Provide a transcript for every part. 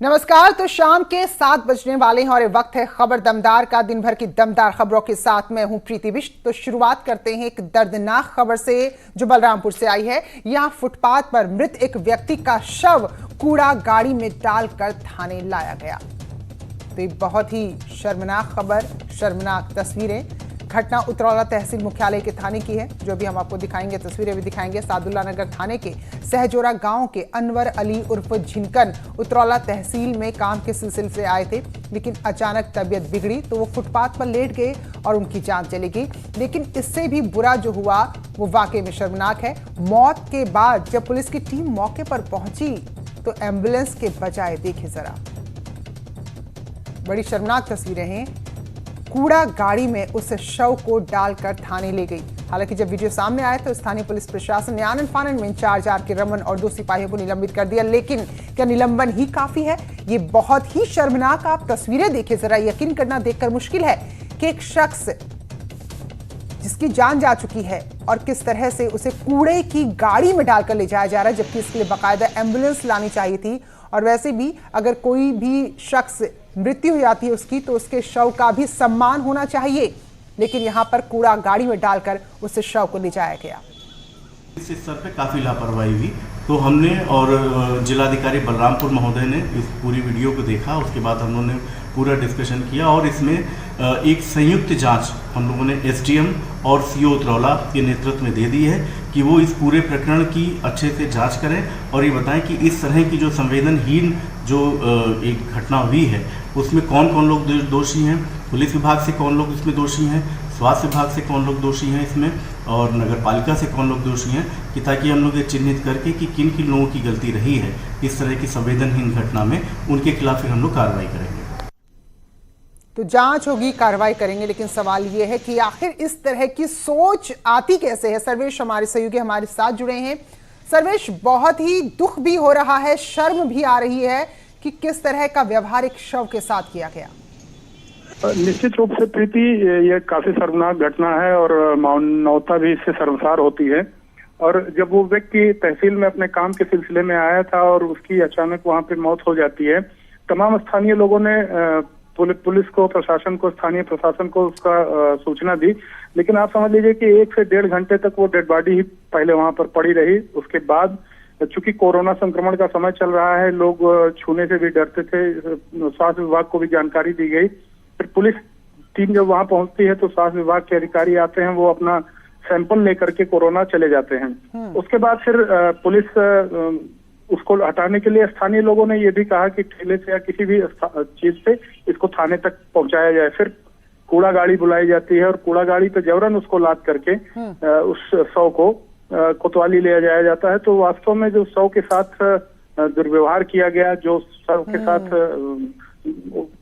नमस्कार। तो शाम के 7 बजने वाले हैं और ये वक्त है खबर दमदार का। दिन भर की दमदार खबरों के साथ मैं हूं प्रीति बिष्ट। तो शुरुआत करते हैं एक दर्दनाक खबर से जो बलरामपुर से आई है। यहां फुटपाथ पर मृत एक व्यक्ति का शव कूड़ा गाड़ी में डालकर थाने लाया गया। तो ये बहुत ही शर्मनाक खबर, शर्मनाक तस्वीरें। घटना उतरौला तहसील मुख्यालय के थाने की है, जो भी हम आपको दिखाएंगे, तस्वीरें भी दिखाएंगे। सादुल्ला नगर थाने के सहजोरा गांव के अनवर अली उर्फ झिनकन उतरौला तहसील में काम के सिलसिले से आए थे, लेकिन अचानक तबीयत बिगड़ी तो वो फुटपाथ पर लेट गए और उनकी जान चली गई। लेकिन इससे भी बुरा जो हुआ वो वाकई में शर्मनाक है। मौत के बाद जब पुलिस की टीम मौके पर पहुंची तो एम्बुलेंस के बजाय देखे जरा, बड़ी शर्मनाक तस्वीरें हैं। कूड़ा गाड़ी में उस शव को डालकर थाने ले गई। हालांकि जब वीडियो सामने आया तो स्थानीय पुलिस प्रशासन ने आनंद फानंद में इंचार्ज आर के रमन और 2 सिपाहियों को निलंबित कर दिया। लेकिन क्या निलंबन ही काफी है? ये बहुत ही शर्मनाक आप तस्वीरें देखिए जरा। यकीन करना देखकर मुश्किल है कि एक शख्स जिसकी जान जा चुकी है और किस तरह से उसे कूड़े की गाड़ी में डालकर ले जाया जा रहा है, जबकि इसके लिए बाकायदा एम्बुलेंस लानी चाहिए थी। और वैसे भी अगर कोई भी शख्स मृत्यु हो जाती है उसकी, तो उसके शव का भी सम्मान होना चाहिए। लेकिन यहाँ पर कूड़ा गाड़ी में डालकर उस शव को ले जाया गया। इस स्तर पे काफ़ी लापरवाही हुई, तो हमने और जिलाधिकारी बलरामपुर महोदय ने इस पूरी वीडियो को देखा। उसके बाद हम लोगों ने पूरा डिस्कशन किया और इसमें एक संयुक्त जांच हम लोगों ने एसडीएम और सीओ उतरौला के नेतृत्व में दे दी है कि वो इस पूरे प्रकरण की अच्छे से जांच करें और ये बताएं कि इस तरह की जो संवेदनहीन जो एक घटना हुई है उसमें कौन कौन लोग दोषी हैं, पुलिस विभाग से कौन लोग इसमें दोषी हैं, स्वास्थ्य विभाग से कौन लोग दोषी हैं इसमें, और नगर पालिका से कौन लोग दोषी हैं, कि ताकि हम लोग ये चिन्हित करके कि किन किन लोगों की गलती रही है इस तरह की संवेदनहीन घटना में, उनके खिलाफ फिर हम लोग कार्रवाई करेंगे। तो जांच होगी, कार्रवाई करेंगे। लेकिन सवाल ये है कि आखिर इस तरह की सोच आती कैसे है? सर्वेश हमारे सहयोगी हमारे साथ जुड़े हैं। सर्वेश, बहुत ही दुख भी हो रहा है, शर्म भी आ रही है कि किस तरह का व्यवहार एक शव के साथ किया गया। निश्चित रूप से प्रीति, ये काफी शर्मनाक घटना है और मानवता भी इससे शर्मसार होती है। और जब वो व्यक्ति तहसील में अपने काम के सिलसिले में आया था और उसकी अचानक वहां पे मौत हो जाती है, तमाम स्थानीय लोगों ने पुलिस को, प्रशासन को, स्थानीय प्रशासन को उसका सूचना दी। लेकिन आप समझ लीजिए कि 1 से 1.5 घंटे तक वो डेड बॉडी ही पहले वहां पर पड़ी रही। उसके बाद चूंकि कोरोना संक्रमण का समय चल रहा है, लोग छूने से भी डरते थे, स्वास्थ्य विभाग को भी जानकारी दी गई। फिर पुलिस टीम जब वहां पहुंचती है तो स्वास्थ्य विभाग के अधिकारी आते हैं, वो अपना सैंपल लेकर के कोरोना चले जाते हैं। उसके बाद फिर पुलिस उसको हटाने के लिए स्थानीय लोगों ने ये भी कहा कि ठेले से या किसी भी चीज से इसको थाने तक पहुंचाया जाए। फिर कूड़ा गाड़ी बुलाई जाती है और कूड़ा गाड़ी पे जबरन उसको लाद करके उस शव को कोतवाली ले जाया जाता है। तो वास्तव में जो शव के साथ दुर्व्यवहार किया गया, जो शव के साथ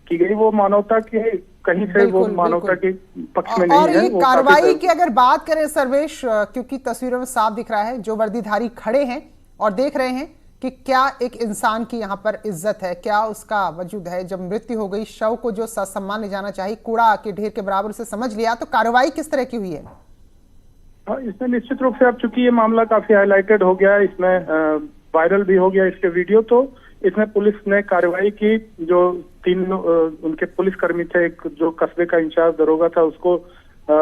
की गई, वो मानवता की कहीं से वो मानवता के पक्ष में नहीं है। और ये कार्रवाई की अगर बात करें सर्वेश, क्योंकि तस्वीरों में साफ दिख रहा है जो वर्दीधारी खड़े हैं और देख रहे हैं कि क्या एक इंसान की यहाँ पर इज्जत है, क्या उसका वजूद है। जब मृत्यु हो गई, शव को जो सम्मान ले जाना चाहिए कूड़ा के ढेर के बराबर से समझ लिया, तो कार्रवाई किस तरह की हुई है? हाँ, इसमें निश्चित रूप से अब चूंकि ये मामला काफी हाईलाइटेड हो गया, इसमें वायरल भी हो गया इसके वीडियो, तो इसमें पुलिस ने कार्रवाई की। जो 3 उनके पुलिसकर्मी थे, एक जो कस्बे का इंचार्ज दरोगा था उसको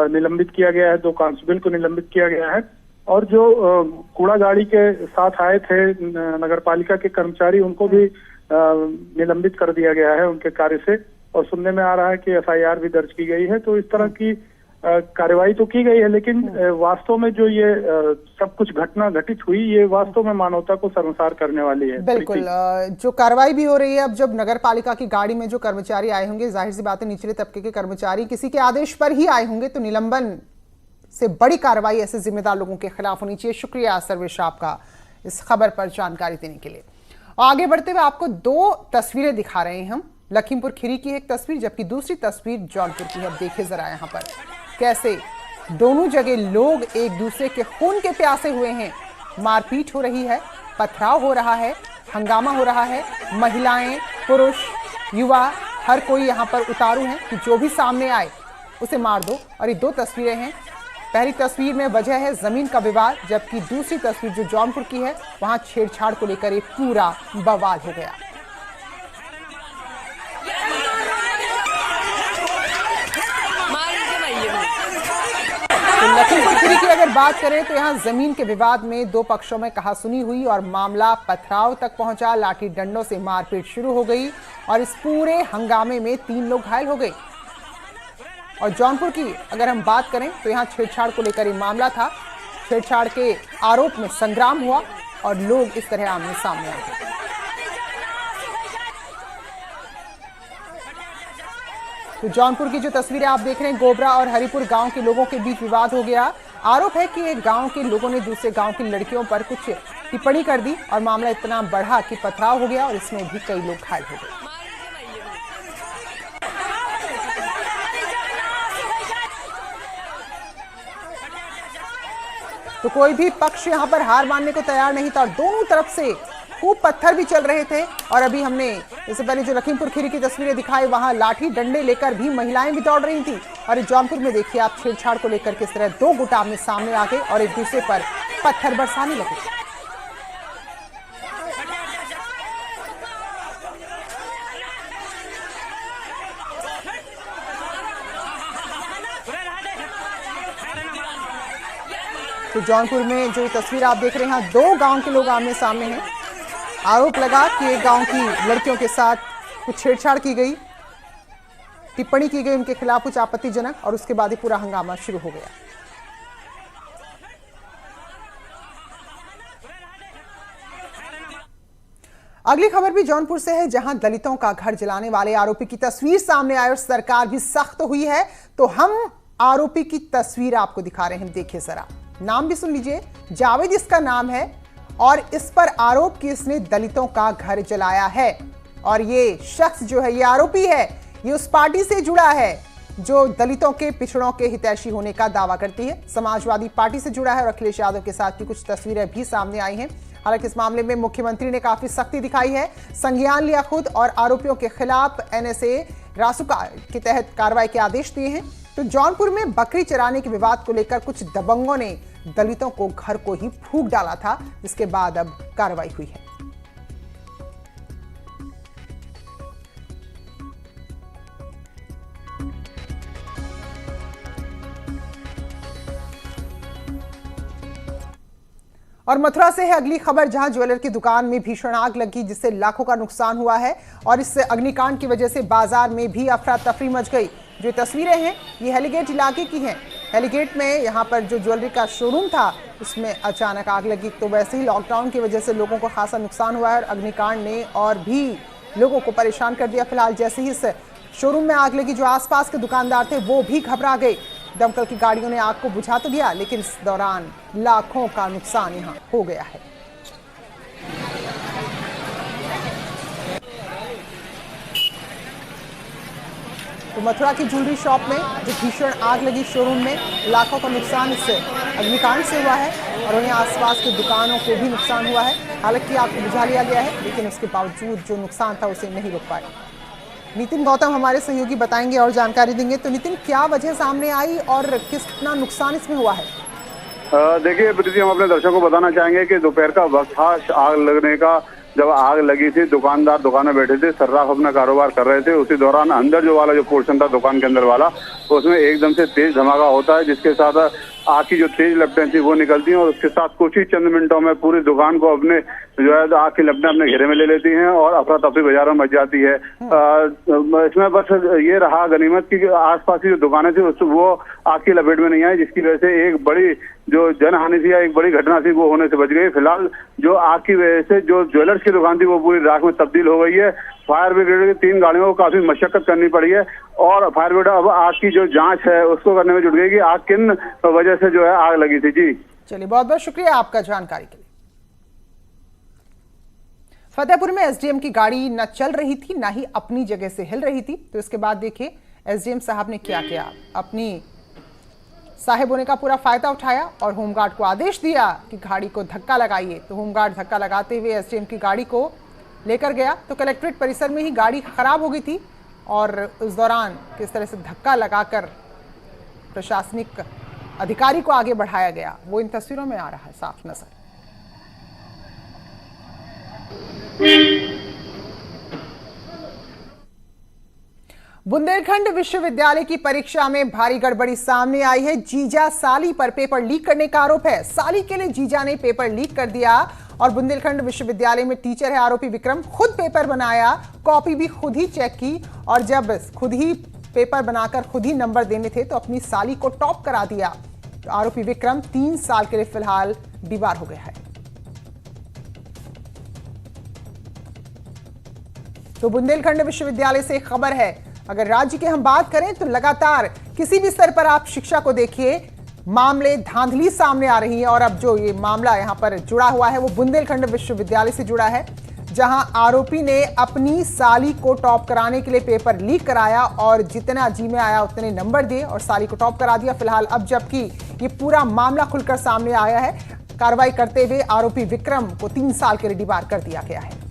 निलंबित किया गया है, 2 कांस्टेबल को निलंबित किया गया है, और जो कूड़ा गाड़ी के साथ आए थे नगर पालिका के कर्मचारी, उनको भी निलंबित कर दिया गया है उनके कार्य से। और सुनने में आ रहा है कि एफआईआर भी दर्ज की गई है। तो इस तरह की कार्रवाई तो की गई है, लेकिन वास्तव में जो ये सब कुछ घटना घटित हुई, ये वास्तव में मानवता को शर्मसार करने वाली है। बिल्कुल। जो कार्रवाई भी हो रही है, अब जब नगर पालिका की गाड़ी में जो कर्मचारी आए होंगे, जाहिर सी बात है निचले तबके के कर्मचारी किसी के आदेश पर ही आए होंगे, तो निलंबन से बड़ी कार्रवाई ऐसे जिम्मेदार लोगों के खिलाफ होनी चाहिए। शुक्रिया सर्वेश आपका इस खबर पर जानकारी देने के लिए। और आगे बढ़ते हुए आपको 2 तस्वीरें दिखा रहे हैं हम। लखीमपुर खीरी की एक तस्वीर, जबकि दूसरी तस्वीर जौनपुर की है। अब देखिए जरा यहाँ पर कैसे दोनों जगह लोग एक दूसरे के खून के प्यासे हुए हैं। मारपीट हो रही है, पथराव हो रहा है, हंगामा हो रहा है। महिलाएं, पुरुष, युवा, हर कोई यहाँ पर उतारू हैं कि जो भी सामने आए उसे मार दो। और ये 2 तस्वीरें हैं। पहली तस्वीर में वजह है जमीन का विवाद, जबकि दूसरी तस्वीर जो जौनपुर की है, वहां छेड़छाड़ को लेकर एक पूरा बवाल हो गया। तो लखीमपुर खीरी की अगर बात करें तो यहाँ जमीन के विवाद में दो पक्षों में कहासुनी हुई और मामला पथराव तक पहुंचा। लाठी डंडों से मारपीट शुरू हो गई और इस पूरे हंगामे में 3 लोग घायल हो गए। और जौनपुर की अगर हम बात करें तो यहाँ छेड़छाड़ को लेकर ये मामला था। छेड़छाड़ के आरोप में संग्राम हुआ और लोग इस तरह आमने सामने आ गए। तो जौनपुर की जो तस्वीरें आप देख रहे हैं, गोबरा और हरिपुर गांव के लोगों के बीच विवाद हो गया। आरोप है कि एक गांव के लोगों ने दूसरे गांव की लड़कियों पर कुछ टिप्पणी कर दी और मामला इतना बढ़ा कि पथराव हो गया और इसमें भी कई लोग घायल हो गए। तो कोई भी पक्ष यहां पर हार मानने को तैयार नहीं था और दोनों तरफ से खूब पत्थर भी चल रहे थे। और अभी हमने इससे पहले जो लखीमपुर खीरी की तस्वीरें दिखाई, वहां लाठी डंडे लेकर भी महिलाएं भी दौड़ रही थी। और जौनपुर में देखिए आप छेड़छाड़ को लेकर किस तरह 2 गुट आमने सामने आ गए और एक दूसरे पर पत्थर बरसाने लगे। तो जौनपुर में जो तस्वीर आप देख रहे हैं, 2 गांव के लोग आमने सामने हैं। आरोप लगा कि एक गांव की लड़कियों के साथ कुछ छेड़छाड़ की गई, टिप्पणी की गई उनके खिलाफ कुछ आपत्तिजनक, और उसके बाद ही पूरा हंगामा शुरू हो गया। अगली खबर भी जौनपुर से है, जहां दलितों का घर जलाने वाले आरोपी की तस्वीर सामने आई और सरकार भी सख्त हुई है। तो हम आरोपी की तस्वीर आपको दिखा रहे हैं, देखिए जरा, नाम भी सुन लीजिए। जावेद इसका नाम है और इस पर आरोप कि इसने दलितों का घर जलाया है। और ये शख्स जो है, ये आरोपी है, ये उस पार्टी से जुड़ा है जो दलितों के पिछड़ों के हितैषी होने का दावा करती है। समाजवादी पार्टी से जुड़ा है और अखिलेश यादव के साथ की कुछ तस्वीरें भी सामने आई हैं। हालांकि इस मामले में मुख्यमंत्री ने काफी सख्ती दिखाई है, संज्ञान लिया खुद और आरोपियों के खिलाफ NSA रासुका के तहत कार्रवाई के आदेश दिए हैं। तो जौनपुर में बकरी चराने के विवाद को लेकर कुछ दबंगों ने दलितों को घर को ही फूंक डाला था, जिसके बाद अब कार्रवाई हुई है। और मथुरा से है अगली खबर, जहां ज्वेलर की दुकान में भीषण आग लगी जिससे लाखों का नुकसान हुआ है और इस अग्निकांड की वजह से बाजार में भी अफरा तफरी मच गई। जो तस्वीरें हैं ये हेलीगेट इलाके की हैं। हेलीगेट में यहाँ पर जो ज्वेलरी का शोरूम था उसमें अचानक आग लगी। तो वैसे ही लॉकडाउन की वजह से लोगों को खासा नुकसान हुआ है और अग्निकांड ने और भी लोगों को परेशान कर दिया। फिलहाल जैसे ही इस शोरूम में आग लगी, जो आसपास के दुकानदार थे वो भी घबरा गए। दमकल की गाड़ियों ने आग को बुझा तो दिया, लेकिन इस दौरान लाखों का नुकसान यहाँ हो गया है। तो मथुरा की ज्वेलरी शॉप में जो भीषण आग लगी शोरूम में, लाखों का नुकसान इस अग्निकांड से हुआ है और वहीं आसपास की दुकानों को भी नुकसान हुआ है। हालांकि आग को बुझा लिया गया है, लेकिन उसके बावजूद जो नुकसान था उसे नहीं रोक पाए। नितिन गौतम हमारे सहयोगी बताएंगे और जानकारी देंगे। तो नितिन, क्या वजह सामने आई और कितना नुकसान इसमें हुआ है? देखिए प्रीति, हम अपने दर्शकों को बताना चाहेंगे कि दोपहर का वक्त था आग लगने का। जब आग लगी थी, दुकानदार दुकान में बैठे थे, सर्राफ अपना कारोबार कर रहे थे। उसी दौरान अंदर जो पोर्शन था दुकान के अंदर वाला, उसमें एकदम से तेज धमाका होता है, जिसके साथ आग की जो तेज लपटें थी वो निकलती हैं और उसके साथ कुछ ही चंद मिनटों में पूरी दुकान को अपने जो है आग की लपटें अपने घेरे में ले लेती हैं और अफरा तफरी बाजारों में मच जाती है। इसमें बस ये रहा गनीमत की आसपास की जो दुकानें थी वो आग की लपेट में नहीं आई, जिसकी वजह से एक बड़ी जो जनहानि थी या एक बड़ी घटना थी वो होने से बच गई। फिलहाल जो आग की वजह से जो ज्वेलर्स की दुकान थी वो पूरी राख में तब्दील हो गई है। फायर ब्रिगेड की 3 गाड़ियों को काफी मशक्कत करनी पड़ी है और फायर ब्रिगेड अब आग की जो जांच है उसको करने में जुट गई कि आग किन वजह से जो है आग लगी थी। जी चलिए, बहुत बहुत शुक्रिया आपका जानकारी के लिए। फतेहपुर में एसडीएम की गाड़ी न चल रही थी, ना ही अपनी जगह से हिल रही थी। तो इसके बाद देखिए एसडीएम साहब ने क्या किया, अपनी साहेब होने का पूरा फायदा उठाया और होमगार्ड को आदेश दिया कि गाड़ी को धक्का लगाइए। तो होमगार्ड धक्का लगाते हुए एसडीएम की गाड़ी को लेकर गया। तो कलेक्ट्रेट परिसर में ही गाड़ी खराब हो गई थी और उस दौरान किस तरह से धक्का लगाकर प्रशासनिक अधिकारी को आगे बढ़ाया गया, वो इन तस्वीरों में आ रहा है साफ नजर। बुंदेलखंड विश्वविद्यालय की परीक्षा में भारी गड़बड़ी सामने आई है। जीजा साली पर पेपर लीक करने का आरोप है। साली के लिए जीजा ने पेपर लीक कर दिया और बुंदेलखंड विश्वविद्यालय में टीचर है आरोपी विक्रम, खुद पेपर बनाया, कॉपी भी खुद ही चेक की और जब खुद ही पेपर बनाकर खुद ही नंबर देने थे तो अपनी साली को टॉप करा दिया। तो आरोपी विक्रम 3 साल के लिए फिलहाल दीवार हो गया है। तो बुंदेलखंड विश्वविद्यालय से खबर है, अगर राज्य की हम बात करें तो लगातार किसी भी स्तर पर आप शिक्षा को देखिए, मामले धांधली सामने आ रही है और अब जो ये मामला यहां पर जुड़ा हुआ है वो बुंदेलखंड विश्वविद्यालय से जुड़ा है, जहां आरोपी ने अपनी साली को टॉप कराने के लिए पेपर लीक कराया और जितना जी में आया उतने नंबर दिए और साली को टॉप करा दिया। फिलहाल अब जबकि ये पूरा मामला खुलकर सामने आया है, कार्रवाई करते हुए आरोपी विक्रम को 3 साल के लिए डिबार कर दिया गया है।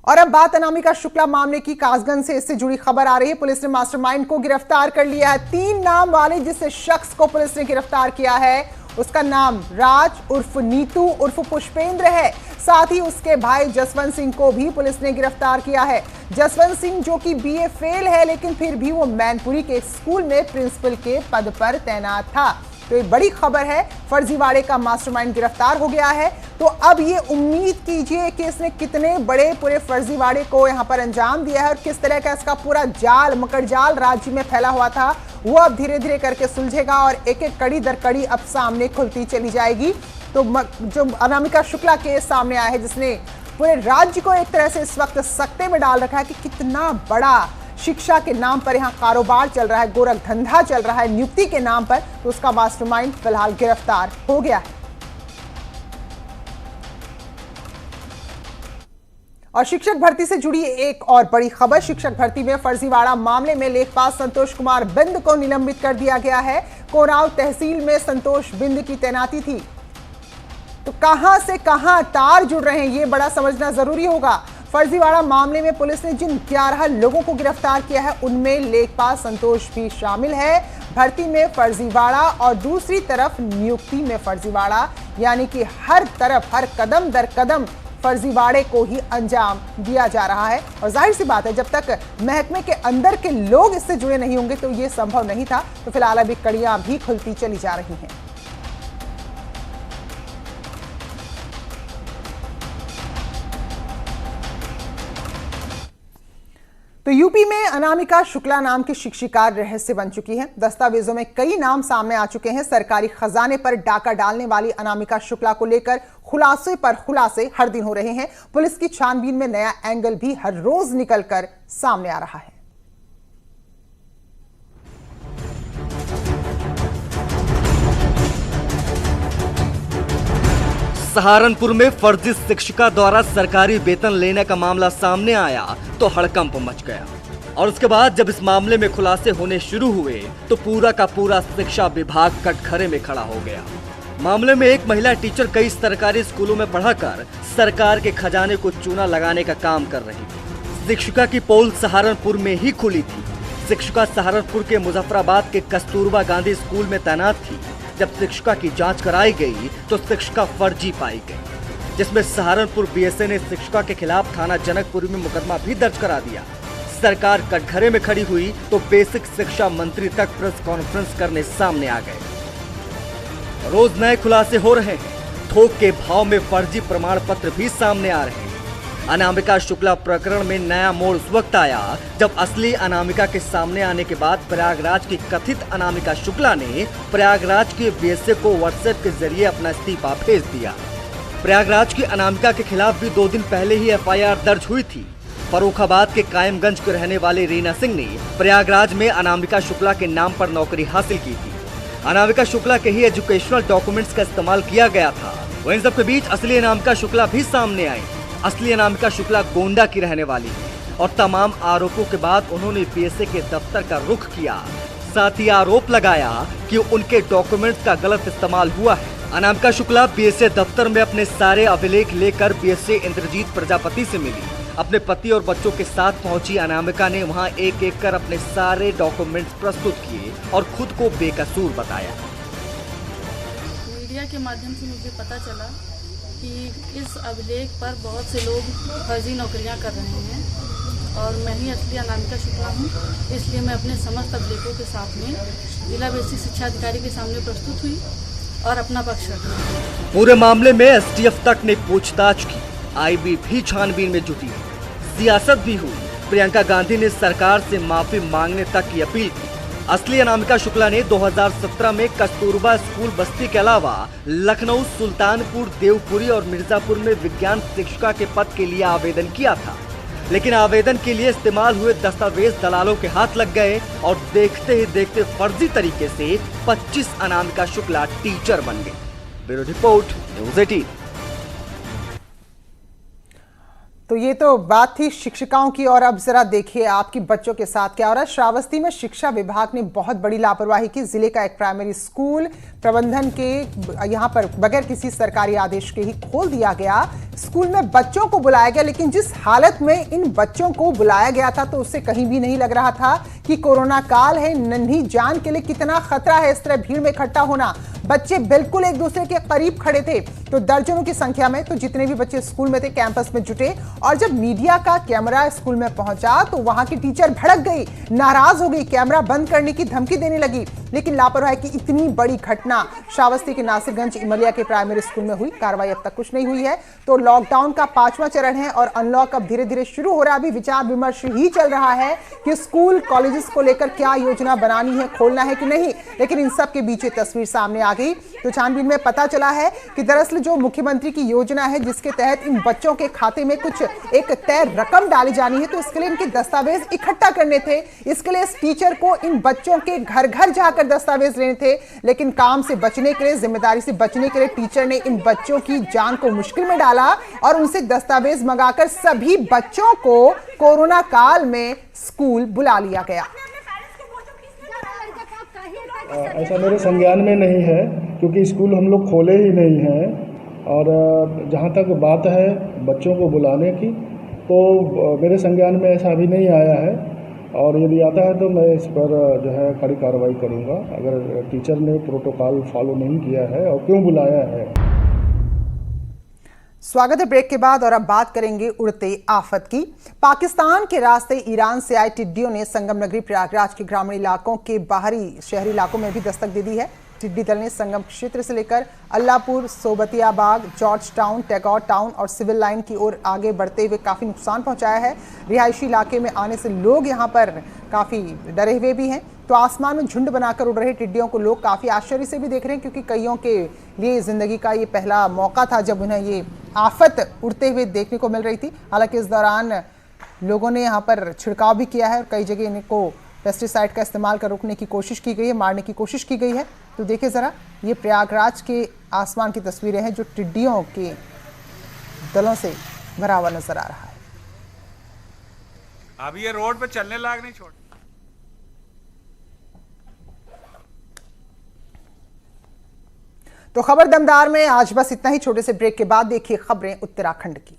और अब बात अनामिका शुक्ला मामले की, कासगंज से इससे जुड़ी खबर आ रही है। पुलिस ने मास्टरमाइंड को गिरफ्तार कर लिया है। 3 नाम वाले जिस शख्स को पुलिस ने गिरफ्तार किया है उसका नाम राज उर्फ नीतू उर्फ पुष्पेंद्र है। साथ ही उसके भाई जसवंत सिंह को भी पुलिस ने गिरफ्तार किया है। जसवंत सिंह जो कि बीए फेल है लेकिन फिर भी वो मैनपुरी के स्कूल में प्रिंसिपल के पद पर तैनात था। तो ये बड़ी खबर है, फर्जीवाड़े का मास्टरमाइंड गिरफ्तार हो गया है। तो अब ये उम्मीद कीजिए कि इसने कितने बड़े पूरे फर्जीवाड़े को यहां पर अंजाम दिया है और किस तरह का इसका पूरा जाल मकर जाल राज्य में फैला हुआ था वो अब धीरे धीरे करके सुलझेगा और एक एक कड़ी दर कड़ी अब सामने खुलती चली जाएगी। तो जो अनामिका शुक्ला केस सामने आया है जिसने पूरे राज्य को एक तरह से इस वक्त सकते में डाल रखा है कि कितना बड़ा शिक्षा के नाम पर यहां कारोबार चल रहा है, गोरख धंधा चल रहा है नियुक्ति के नाम पर, तो उसका मास्टरमाइंड फिलहाल गिरफ्तार हो गया है। और शिक्षक भर्ती से जुड़ी एक और बड़ी खबर, शिक्षक भर्ती में फर्जीवाड़ा मामले में लेखपाल संतोष कुमार बिंद को निलंबित कर दिया गया है। कोरांव तहसील में संतोष बिंद की तैनाती थी। तो कहां से कहां तार जुड़ रहे हैं ये बड़ा समझना जरूरी होगा। फर्जीवाड़ा मामले में पुलिस ने जिन 11 लोगों को गिरफ्तार किया है उनमें लेखपाल संतोष भी शामिल है। भर्ती में फर्जीवाड़ा और दूसरी तरफ नियुक्ति में फर्जीवाड़ा, यानी कि हर तरफ हर कदम दर कदम फर्जीवाड़े को ही अंजाम दिया जा रहा है। और जाहिर सी बात है, जब तक महकमे के अंदर के लोग इससे जुड़े नहीं होंगे तो ये संभव नहीं था। तो फिलहाल अभी कड़ियां भी खुलती चली जा रही हैं। तो यूपी में अनामिका शुक्ला नाम की शिक्षिका रहस्य बन चुकी है। दस्तावेजों में कई नाम सामने आ चुके हैं। सरकारी खजाने पर डाका डालने वाली अनामिका शुक्ला को लेकर खुलासे पर खुलासे हर दिन हो रहे हैं। पुलिस की छानबीन में नया एंगल भी हर रोज निकलकर सामने आ रहा है। सहारनपुर में फर्जी शिक्षिका द्वारा सरकारी वेतन लेने का मामला सामने आया तो हड़कंप मच गया और उसके बाद जब इस मामले में खुलासे होने शुरू हुए तो पूरा का पूरा शिक्षा विभाग कटघरे में खड़ा हो गया। मामले में एक महिला टीचर कई सरकारी स्कूलों में पढ़ाकर सरकार के खजाने को चूना लगाने का काम कर रही थी। शिक्षिका की पोल सहारनपुर में ही खुली थी। शिक्षिका सहारनपुर के मुजफ्फराबाद के कस्तूरबा गांधी स्कूल में तैनात थी। जब शिक्षिका की जांच कराई गई तो शिक्षिका फर्जी पाई गई, जिसमें सहारनपुर बीएसए ने शिक्षिका के खिलाफ थाना जनकपुरी में मुकदमा भी दर्ज करा दिया। सरकार कटघरे में खड़ी हुई तो बेसिक शिक्षा मंत्री तक प्रेस कॉन्फ्रेंस करने सामने आ गए। रोज नए खुलासे हो रहे हैं। थोक के भाव में फर्जी प्रमाण पत्र भी सामने आ रहे हैं। अनामिका शुक्ला प्रकरण में नया मोड़ उस वक्त आया जब असली अनामिका के सामने आने के बाद प्रयागराज की कथित अनामिका शुक्ला ने प्रयागराज के बीएसए को व्हाट्सएप के जरिए अपना इस्तीफा भेज दिया। प्रयागराज की अनामिका के खिलाफ भी 2 दिन पहले ही एफआईआर दर्ज हुई थी। फर्रुखाबाद के कायमगंज के रहने वाले रीना सिंह ने प्रयागराज में अनामिका शुक्ला के नाम पर नौकरी हासिल की थी। अनामिका शुक्ला के ही एजुकेशनल डॉक्यूमेंट्स का इस्तेमाल किया गया था। वहीं इन सबके बीच असली अनामिका शुक्ला भी सामने आई। असली अनामिका शुक्ला गोंडा की रहने वाली है और तमाम आरोपों के बाद उन्होंने बीएसए के दफ्तर का रुख किया। साथ ही आरोप लगाया कि उनके डॉक्यूमेंट्स का गलत इस्तेमाल हुआ है। अनामिका शुक्ला बीएसए दफ्तर में अपने सारे अभिलेख लेकर बीएसए इंद्रजीत प्रजापति से मिली। अपने पति और बच्चों के साथ पहुंची अनामिका ने वहां एक एक कर अपने सारे डॉक्यूमेंट्स प्रस्तुत किए और खुद को बेकसूर बताया। मीडिया के माध्यम से मुझे पता चला कि इस अभिलेख पर बहुत से लोग फर्जी नौकरियां कर रहे हैं और मैं ही असली अनामिका शुक्ला हूं, इसलिए मैं अपने समस्त अभिलेखों के साथ में जिला बेसिक शिक्षा अधिकारी के सामने प्रस्तुत हुई और अपना पक्ष रखा। पूरे मामले में एसटीएफ तक ने पूछताछ की, आईबी भी छानबीन में जुटी, सियासत भी हुई। प्रियंका गांधी ने सरकार से माफी मांगने तक की अपील की। असली अनामिका शुक्ला ने 2017 में कस्तूरबा स्कूल बस्ती के अलावा लखनऊ, सुल्तानपुर, देवपुरी और मिर्जापुर में विज्ञान शिक्षिका के पद के लिए आवेदन किया था, लेकिन आवेदन के लिए इस्तेमाल हुए दस्तावेज दलालों के हाथ लग गए और देखते ही देखते फर्जी तरीके से 25 अनामिका शुक्ला टीचर बन गए। Bureau report, news 18। तो ये तो बात थी शिक्षिकाओं की, और अब जरा देखिए आपकी बच्चों के साथ क्या हो रहा है। श्रावस्ती में शिक्षा विभाग ने बहुत बड़ी लापरवाही की। जिले का एक प्राइमरी स्कूल प्रबंधन के यहां पर बगैर किसी सरकारी आदेश के ही खोल दिया गया। स्कूल में बच्चों को बुलाया गया, लेकिन जिस हालत में इन बच्चों को बुलाया गया था तो उससे कहीं भी नहीं लग रहा था कि कोरोना काल है, नन्ही जान के लिए कितना खतरा है इस तरह भीड़ में इकट्ठा होना। बच्चे बिल्कुल एक दूसरे के करीब खड़े थे, तो दर्जनों की संख्या में तो जितने भी बच्चे स्कूल में थे कैंपस में जुटे, और जब मीडिया का कैमरा स्कूल में पहुंचा तो वहां की टीचर भड़क गई, नाराज हो गई, कैमरा बंद करने की धमकी देने लगी। लेकिन लापरवाही की इतनी बड़ी घटना श्रावस्ती के नासिरगंज इमलिया के प्राइमरी स्कूल में हुई। कार्रवाई अब तक कुछ नहीं हुई है। तो लॉकडाउन का 5वां चरण है और अनलॉक अब धीरे धीरे शुरू हो रहा है। अभी विचार विमर्श ही चल रहा है कि स्कूल कॉलेजेस को लेकर क्या योजना बनानी है, खोलना है कि नहीं। लेकिन इन सब के बीच ये तस्वीर सामने आ गई। तो छानबीन में पता चला है कि दरअसल जो मुख्यमंत्री की योजना है जिसके तहत इन बच्चों के खाते में कुछ एक तय रकम डाली जानी है, तो इसके लिए इनके दस्तावेज इकट्ठा करने थे। इसके लिए इस टीचर को इन बच्चों के घर घर जाकर दस्तावेज लेने थे। लेकिन काम से बचने के लिए, जिम्मेदारी से बचने के लिए टीचर ने इन बच्चों की जान को मुश्किल में डाला और उनसे दस्तावेज मंगाकर सभी बच्चों को कोरोना काल में स्कूल बुला लिया गया। ऐसा मेरे संज्ञान में नहीं है, क्योंकि स्कूल हम लोग खोले ही नहीं हैं। और जहाँ तक बात है बच्चों को बुलाने की, तो मेरे संज्ञान में ऐसा अभी नहीं आया है, और यदि आता है तो मैं इस पर जो है कड़ी कार्रवाई करूँगा अगर टीचर ने प्रोटोकॉल फॉलो नहीं किया है और क्यों बुलाया है। स्वागत है ब्रेक के बाद, और अब बात करेंगे उड़ते आफत की। पाकिस्तान के रास्ते ईरान से आए टिड्डियों ने संगम नगरी प्रयागराज के ग्रामीण इलाकों के बाहरी शहरी इलाकों में भी दस्तक दे दी है। टिड्डी दल ने संगम क्षेत्र से लेकर Allahpur, Sobatiyabagh, George Town, Tagore town और सिविल लाइन की ओर आगे बढ़ते हुए काफ़ी नुकसान पहुंचाया है। रिहायशी इलाके में आने से लोग यहां पर काफ़ी डरे हुए भी हैं। तो आसमान में झुंड बनाकर उड़ रहे टिड्डियों को लोग काफ़ी आश्चर्य से भी देख रहे हैं, क्योंकि कईयों के लिए ज़िंदगी का ये पहला मौका था जब उन्हें ये आफत उड़ते हुए देखने को मिल रही थी। हालांकि इस दौरान लोगों ने यहाँ पर छिड़काव भी किया है और कई जगह इनको पेस्टिसाइड का इस्तेमाल कर रोकने की कोशिश की गई है, मारने की कोशिश की गई है। तो देखिए ज़रा, ये प्रयागराज के आसमान की तस्वीरें हैं जो टिड्डियों के दलों से भरा हुआ नजर आ रहा है। अब ये रोड पे चलने लायक नहीं छोड़। तो खबर दमदार में आज बस इतना ही। छोटे से ब्रेक के बाद देखिए खबरें उत्तराखंड की।